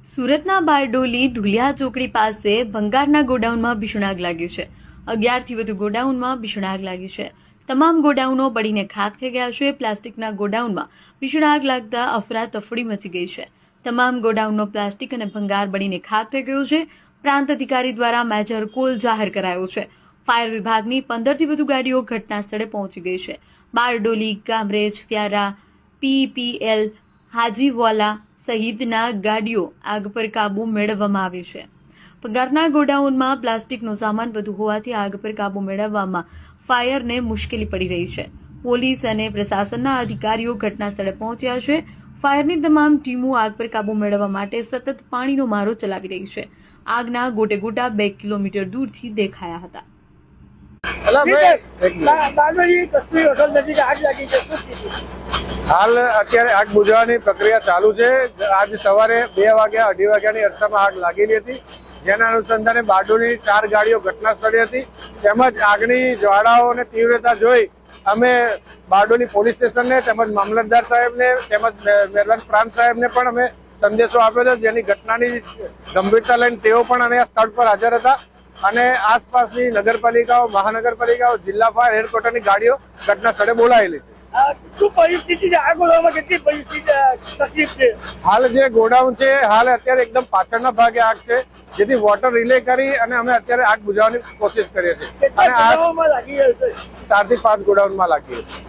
સુરતના બારડોલી ધુલિયા ચોકડી પાસે ભંગારના ગોડાઉનમાં ભીષણ આગ લાગી છે। 11થી વધુ ગોડાઉનમાં ભીષણ આગ લાગી છે। તમામ ગોડાઉનો બળીને ખાખ થઈ ગયા છે। પ્લાસ્ટિકના ગોડાઉનમાં ભીષણ આગ લાગતા અફરાતફરી મચી ગઈ છે। તમામ ગોડાઉનનો પ્લાસ્ટિક અને ભંગાર બળીને ખાખ થઈ ગયો છે। પ્રાંત અધિકારી દ્વારા મેજર કોલ જાહેર કરાયો છે। ફાયર વિભાગની 15થી વધુ ગાડીઓ ઘટના સ્થળે પહોંચી ગઈ છે। બારડોલી, કામરેજ, વ્યારા, પીપીએલ, હાજીવાલા સહિતના ગાડીઓ આગ પર કાબુ મેળવવામાં આવી છે। ભંગારના ગોડાઉનમાં પ્લાસ્ટિકનો સામાન વધુ હોવાથી આગ પર કાબુ મેળવવામાં ફાયરને મુશ્કેલી પડી રહી છે। પોલીસ અને પ્રશાસનના અધિકારીઓ ઘટના સ્થળે પહોંચ્યા છે। ફાયરની તમામ ટીમો આગ પર કાબુ મેળવવા માટે સતત પાણીનો મારો ચલાવી રહી છે। આગના ગોટે ગોટા 2 કિલોમીટર દૂરથી દેખાયા હતા। હાલ અત્યારે આગ બુઝાવવાની પ્રક્રિયા ચાલુ છે। આજ સવારે 2 વાગ્યા 2:30 વાગ્યાની અરસામાં આગ લાગેલી હતી, જેના અનુસંધાને બારડોલીની 4 ગાડીઓ ઘટના સ્થળે હતી। તેમજ આગની જ્વાળાઓની તીવ્રતા જોઈ અમે બારડોલી પોલીસ સ્ટેશનને તેમજ મામલતદાર સાહેબને તેમજ મહેરબાન પ્રાંત સાહેબને પણ અમે સંદેશો આપ્યો હતો, જેની ઘટનાની ગંભીરતા લઈને તેઓ પણ અમે સ્થળ પર હાજર હતા અને આસપાસની નગરપાલિકાઓ, મહાનગરપાલિકાઓ, જિલ્લા ફાયર હેડક્વાર્ટરની ગાડીઓ ઘટના સ્થળે બોલાયેલી છે। હાલ જે ગોડાઉન છે હાલ અત્યારે એકદમ પાછળના ભાગે આગ છે, જેથી વોટર રિલે કરી અને અમે અત્યારે આગ બુઝાવવાની કોશિશ કરીએ છીએ અને 4 થી 5 ગોડાઉનમાં લાગી છે।